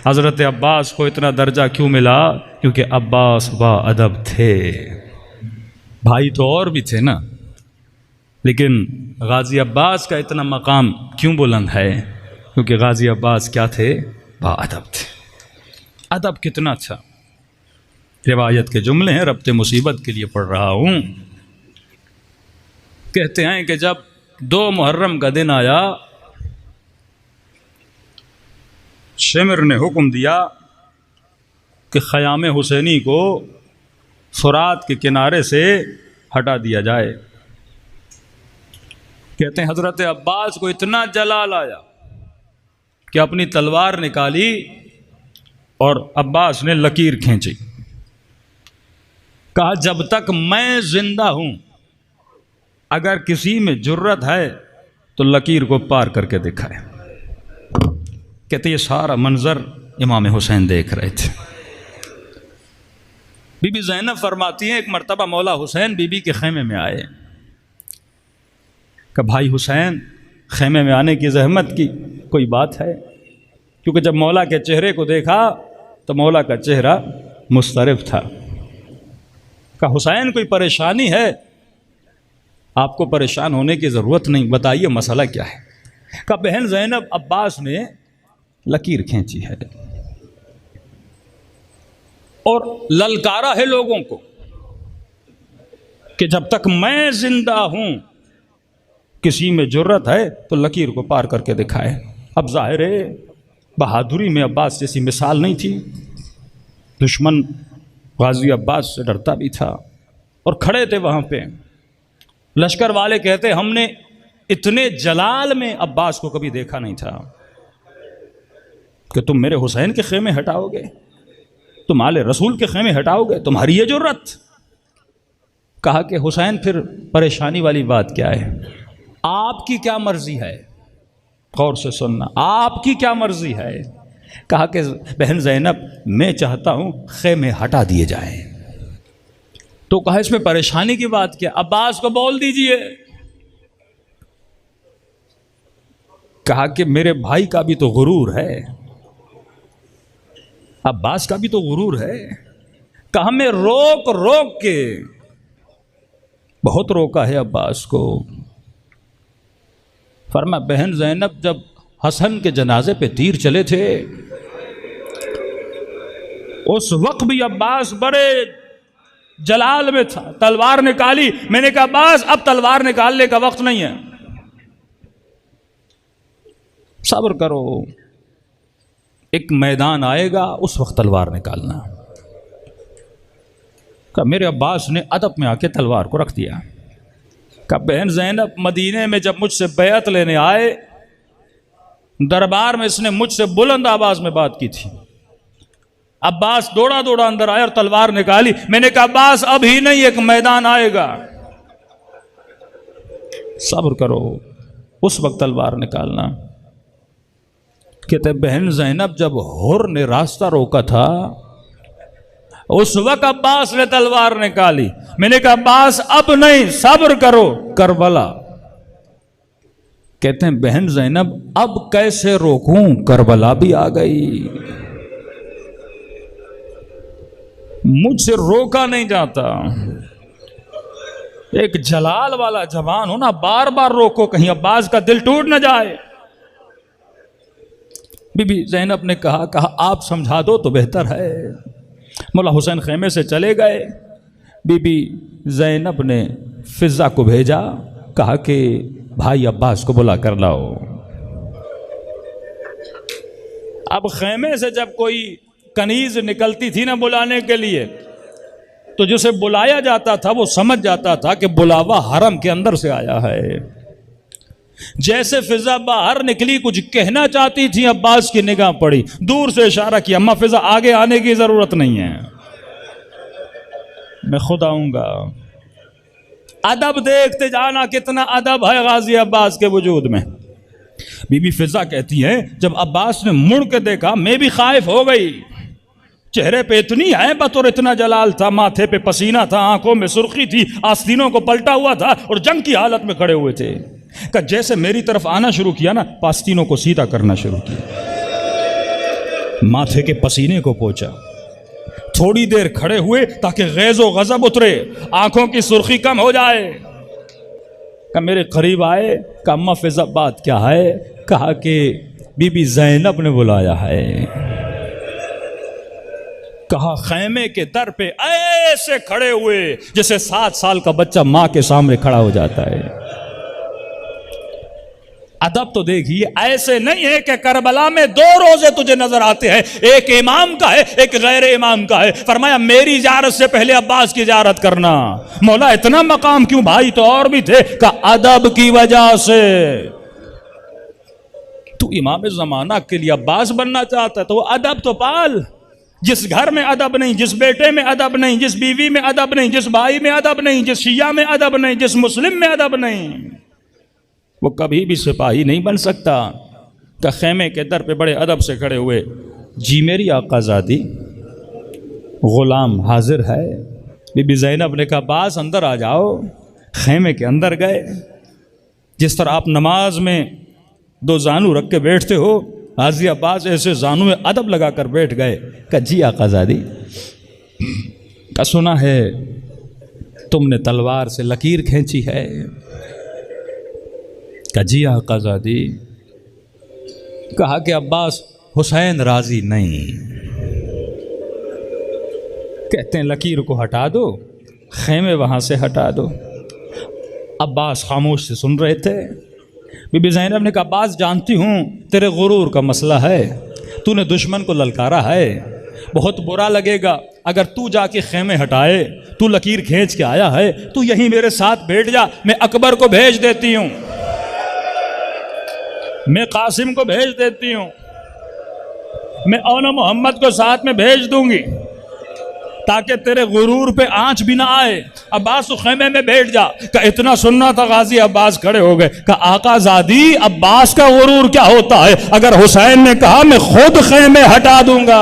हज़रत अब्बास को इतना दर्जा क्यों मिला? क्योंकि अब्बास बाअदब थे। भाई तो और भी थे ना, लेकिन गाजी अब्बास का इतना मकाम क्यों बुलंद है? क्योंकि गाजी अब्बास क्या थे? बाअदब थे। अदब कितना अच्छा। रिवायत के जुमले हैं, रब्ते मुसीबत के लिए पढ़ रहा हूँ। कहते हैं कि जब 2 मुहर्रम का दिन आया, शिमर ने हुक्म दिया कि ख़याम हुसैनी को फुरात के किनारे से हटा दिया जाए। कहते हैं हज़रत अब्बास को इतना जलाल आया कि अपनी तलवार निकाली और अब्बास ने लकीर खींची। कहा जब तक मैं जिंदा हूं, अगर किसी में जुर्रत है तो लकीर को पार करके दिखाए। कहते ये सारा मंजर इमाम हुसैन देख रहे थे। बीबी ज़ैनब फरमाती हैं, एक मर्तबा मौला हुसैन बीबी के खेमे में आए। कि भाई हुसैन, खेमे में आने की जहमत की, कोई बात है? क्योंकि जब मौला के चेहरे को देखा तो मौला का चेहरा मुस्तरिफ था। कहा हुसैन कोई परेशानी है? आपको परेशान होने की ज़रूरत नहीं, बताइए मसला क्या है? कहा बहन ज़ैनब, अब्बास ने लकीर खींची है और ललकारा है लोगों को कि जब तक मैं जिंदा हूं, किसी में जुर्रत है तो लकीर को पार करके दिखाए। अब जाहिर है बहादुरी में अब्बास जैसी मिसाल नहीं थी। दुश्मन गाजी अब्बास से डरता भी था और खड़े थे वहाँ पे। लश्कर वाले कहते हमने इतने जलाल में अब्बास को कभी देखा नहीं था कि तुम मेरे हुसैन के खेमे हटाओगे, तुम आले रसूल के खेमे हटाओगे, तुम्हारी ये जुर्रत। कहा कि हुसैन फिर परेशानी वाली बात क्या है? आपकी क्या मर्जी है? गौर से सुनना, आपकी क्या मर्जी है? कहा कि बहन ज़ैनब, मैं चाहता हूं खेमे हटा दिए जाएं। तो कहा इसमें परेशानी की बात क्या? अब्बास को बोल दीजिए। कहा कि मेरे भाई का भी तो गुरूर है, अब्बास का भी तो गुरूर है। कहा मैं रोक रोक के बहुत रोका है अब्बास को। फरमा बहन ज़ैनब, जब हसन के जनाजे पे तीर चले थे उस वक्त भी अब्बास बड़े जलाल में था, तलवार निकाली। मैंने कहा अब्बास, अब तलवार निकालने का वक्त नहीं है, सब्र करो, एक मैदान आएगा उस वक्त तलवार निकालना। कहा मेरे अब्बास ने अदब में आके तलवार को रख दिया। कहा बहन ज़ैनब, मदीने में जब मुझसे बैत लेने आए, दरबार में इसने मुझसे बुलंद आवाज में बात की थी। अब्बास दौड़ा दौड़ा अंदर आया और तलवार निकाली। मैंने कहा अब्बास अभी नहीं, एक मैदान आएगा, सब्र करो, उस वक्त तलवार निकालना। कहते बहन ज़ैनब, जब हुर ने रास्ता रोका था उस वक्त अब्बास ने तलवार निकाली। मैंने कहा अब्बास अब नहीं, सब्र करो, करबला। कहते हैं बहन ज़ैनब, अब कैसे रोकूं, करबला भी आ गई, मुझसे रोका नहीं जाता। एक जलाल वाला जवान हो ना, बार बार रोको, कहीं अब्बास का दिल टूट न जाए। बीबी ज़ैनब ने कहा आप समझा दो तो बेहतर है। मौला हुसैन खेमे से चले गए। बीबी ज़ैनब ने फिजा को भेजा, कहा कि भाई अब्बास को बुला कर लाओ। अब खेमे से जब कोई कनीज निकलती थी ना बुलाने के लिए, तो जिसे बुलाया जाता था वो समझ जाता था कि बुलावा हरम के अंदर से आया है। जैसे फिजा बाहर निकली, कुछ कहना चाहती थी, अब्बास की निगाह पड़ी, दूर से इशारा किया, अम्मा फिजा आगे आने की जरूरत नहीं है, मैं खुद आऊंगा। अदब देखते जाना, कितना अदब है गाजी अब्बास के वजूद में। बीबी फिजा कहती है जब अब्बास ने मुड़ के देखा, मैं भी खाइफ हो गई। चेहरे पे इतनी हैबत और इतना जलाल था, माथे पे पसीना था, आंखों में सुर्खी थी, आस्तीनों को पलटा हुआ था और जंग की हालत में खड़े हुए थे। कि जैसे मेरी तरफ आना शुरू किया ना, पास्तीनों को सीधा करना शुरू किया। माथे के पसीने को पोंछा, थोड़ी देर खड़े हुए ताकि गैज़ो गज़ब उतरे, आंखों की सुर्खी कम हो जाए। का मेरे करीब आए, का अम्मा फिजा बात क्या है? कहा कि बीबी ज़ैनब ने बुलाया है। कहा खैमे के दर पे ऐसे खड़े हुए जैसे 7 साल का बच्चा माँ के सामने खड़ा हो जाता है। अदब तो देखिए, ऐसे नहीं है कि करबला में 2 रोजे तुझे नजर आते हैं, एक इमाम का है एक गैर इमाम का है। फरमाया मेरी इजारत से पहले अब्बास की इजारत करना। मौला इतना मकाम क्यों? भाई तो और भी थे। का अदब की वजह से। तू इमाम जमाना के लिए अब्बास बनना चाहता है तो अदब तो पाल। जिस घर में अदब नहीं, जिस बेटे में अदब नहीं, जिस बीवी में अदब नहीं, जिस भाई में अदब नहीं, जिस शिया में अदब नहीं, जिस मुस्लिम में अदब नहीं, वो कभी भी सिपाही नहीं बन सकता। का खेमे के दर पे बड़े अदब से खड़े हुए, जी मेरी आकाज़ादी, गुलाम हाजिर है। बीबी ज़ैनब ने कहा अब्बास अंदर आ जाओ। खेमे के अंदर गए। जिस तरह आप नमाज में 2 जानू रख के बैठते हो, हाजी अब्बास ऐसे जानू में अदब लगा कर बैठ गए। का जी आकाज़ादी, का सुना है तुमने तलवार से लकीर खींची है। का जी आकाज़ादी। कहा कि अब्बास हुसैन राजी नहीं। कहते हैं लकीर को हटा दो, खेमे वहाँ से हटा दो। अब्बास खामोश से सुन रहे थे। बीबी ज़ैनब ने कहा अब्बास जानती हूँ तेरे गुरूर का मसला है, तूने दुश्मन को ललकारा है, बहुत बुरा लगेगा अगर तू जाके खेमे हटाए। तू लकीर खींच के आया है, तू यहीं मेरे साथ बैठ जा, मैं अकबर को भेज देती हूँ, मैं कासिम को भेज देती हूँ, मैं औना मोहम्मद को साथ में भेज दूंगी ताकि तेरे गुरूर पे आंच भी ना आए। अब्बास तो खेमे में बैठ जा। का इतना सुनना था गाजी अब्बास खड़े हो गए। का आकाज़ादी अब्बास का गुरूर क्या होता है? अगर हुसैन ने कहा मैं खुद खेमे हटा दूंगा।